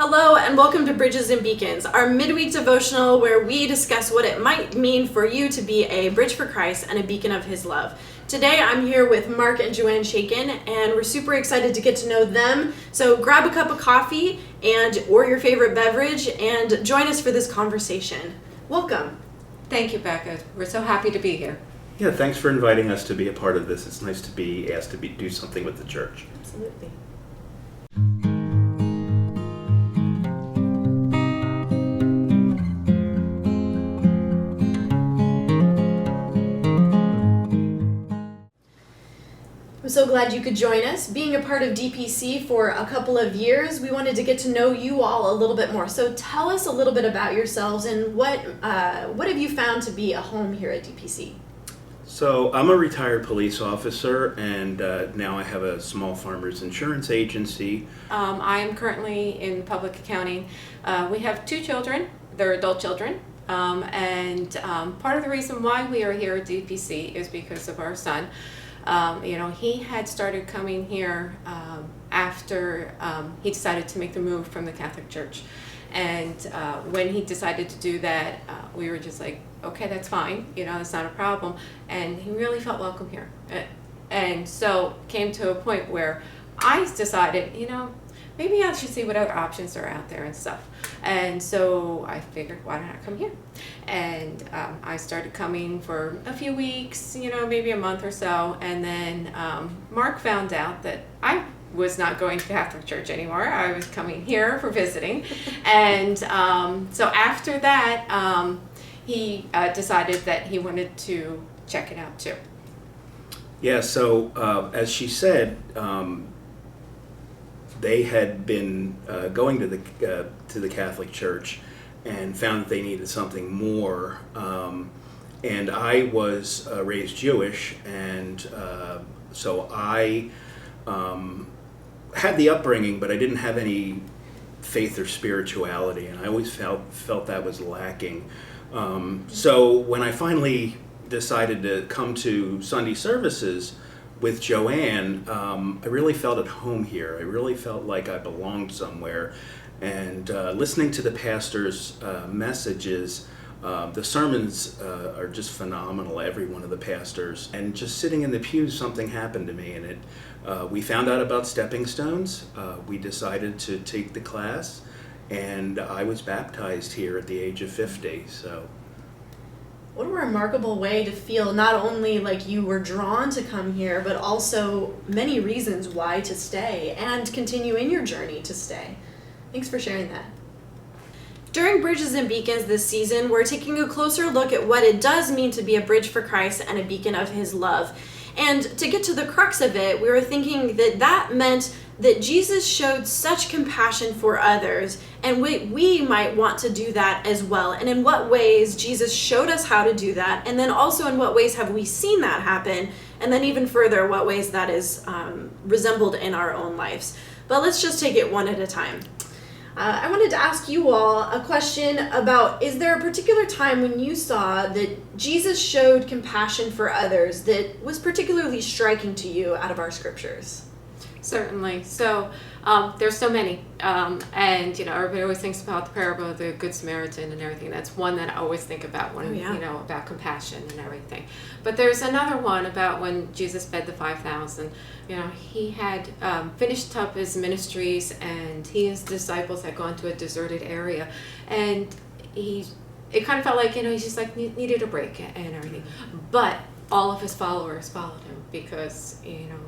Hello and welcome to Bridges and Beacons, our midweek devotional where we discuss what it might mean for you to be a bridge for Christ and a beacon of His love. Today I'm here with Mark and Joanne Shakin, and we're super excited to get to know them. So grab a cup of coffee or your favorite beverage and join us for this conversation. Welcome. Thank you, Becca. We're so happy to be here. Yeah, thanks for inviting us to be a part of this. It's nice to be asked to do something with the church. Absolutely. I'm so glad you could join us. Being a part of DPC for a couple of years, we wanted to get to know you all a little bit more. So tell us a little bit about yourselves and what have you found to be a home here at DPC? So I'm a retired police officer, and now I have a small farmers insurance agency. I'm currently in public accounting. We have two children. They're adult children. And part of the reason why we are here at DPC is because of our son. He had started coming here after he decided to make the move from the Catholic Church. And when he decided to do that, we were just like, okay, that's fine, it's not a problem. And he really felt welcome here. And so came to a point where I decided, maybe I should see what other options are out there and stuff. And so I figured, why don't I come here? And I started coming for a few weeks, maybe a month or so. And then Mark found out that I was not going to Catholic Church anymore. I was coming here for visiting. And so after that, he decided that he wanted to check it out too. Yeah, so as she said, they had been going to the Catholic Church and found that they needed something more. And I was raised Jewish, and so I had the upbringing, but I didn't have any faith or spirituality, and I always felt that was lacking. So when I finally decided to come to Sunday services with Joanne, I really felt at home here. I really felt like I belonged somewhere. And listening to the pastor's messages, the sermons are just phenomenal, every one of the pastors. And just sitting in the pews, something happened to me. And we found out about Stepping Stones. We decided to take the class, and I was baptized here at the age of 50. So. What a remarkable way to feel, not only like you were drawn to come here, but also many reasons why to stay and continue in your journey to stay. Thanks for sharing that. During Bridges and Beacons this season, we're taking a closer look at what it does mean to be a bridge for Christ and a beacon of His love. And to get to the crux of it, we were thinking that meant that Jesus showed such compassion for others, and we might want to do that as well. And in what ways Jesus showed us how to do that, and then also in what ways have we seen that happen, and then even further, what ways that is resembled in our own lives. But let's just take it one at a time. I wanted to ask you all a question about, is there a particular time when you saw that Jesus showed compassion for others that was particularly striking to you out of our scriptures? Certainly. So there's so many. And, everybody always thinks about the parable of the Good Samaritan and everything. That's one that I always think about when, about compassion and everything. But there's another one about when Jesus fed the 5,000. He had finished up his ministries, and he and his disciples had gone to a deserted area. And it kind of felt like, he's just like needed a break and everything. But all of his followers followed him because,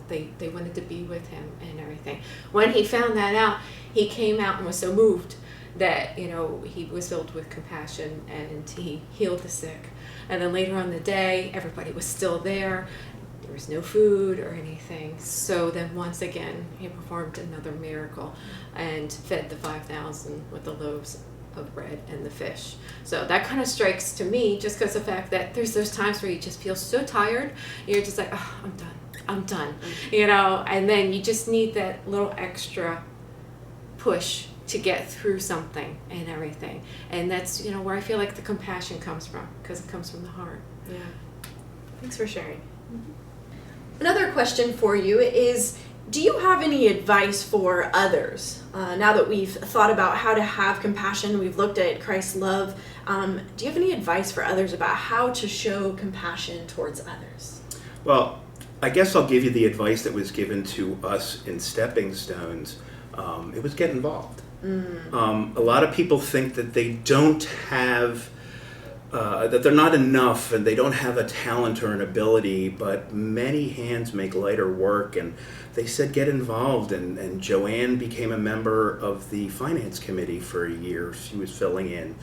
they wanted to be with him and everything. When he found that out, he came out and was so moved that, he was filled with compassion, and he healed the sick. And then later on the day, everybody was still there. There was no food or anything. So then once again, he performed another miracle and fed the 5,000 with the loaves of bread and the fish. So that kind of strikes to me, just because the fact that there's those times where you just feel so tired, you're just like, oh, I'm done, and then you just need that little extra push to get through something and everything. And that's, where I feel like the compassion comes from, because it comes from the heart. Yeah. Thanks for sharing. Mm-hmm. Another question for you is, Do you have any advice for others? Now that we've thought about how to have compassion, we've looked at Christ's love, do you have any advice for others about how to show compassion towards others? Well, I guess I'll give you the advice that was given to us in Stepping Stones. It was get involved. A lot of people think that they don't have, that they're not enough and they don't have a talent or an ability, but many hands make lighter work, and they said get involved, and Joanne became a member of the finance committee for a year. She was filling in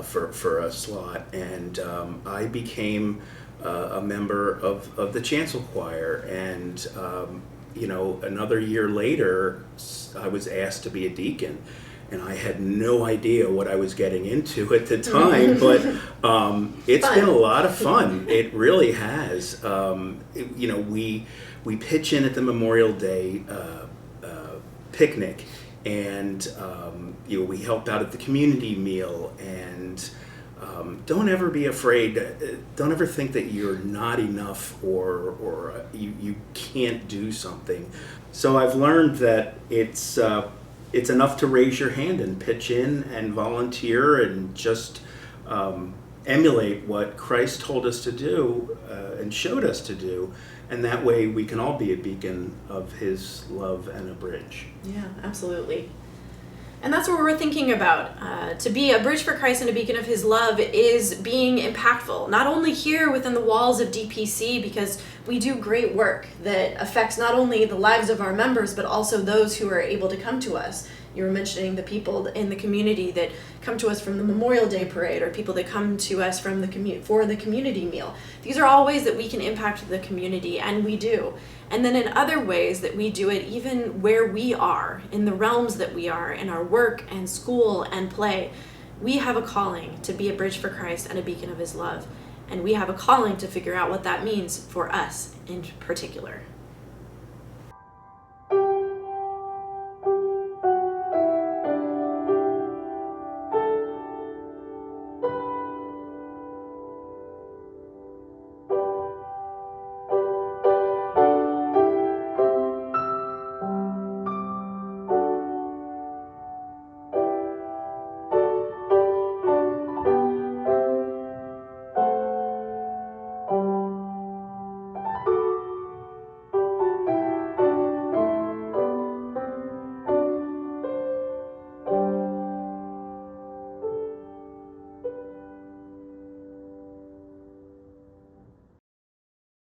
for a slot, and I became a member of the chancel choir, and another year later I was asked to be a deacon. And I had no idea what I was getting into at the time, but it's been a lot of fun. It really has. We pitch in at the Memorial Day picnic, and we help out at the community meal. And don't ever be afraid. Don't ever think that you're not enough or you can't do something. So I've learned that it's enough to raise your hand and pitch in and volunteer and just emulate what Christ told us to do and showed us to do. And that way we can all be a beacon of his love and a bridge. Yeah, absolutely. And that's what we're thinking about. To be a bridge for Christ and a beacon of his love is being impactful, not only here within the walls of DPC, because we do great work that affects not only the lives of our members, but also those who are able to come to us. You were mentioning the people in the community that come to us from the Memorial Day parade, or people that come to us from for the community meal. These are all ways that we can impact the community, and we do. And then in other ways that we do it even where we are, in the realms that we are, in our work and school and play, we have a calling to be a bridge for Christ and a beacon of his love. And we have a calling to figure out what that means for us in particular.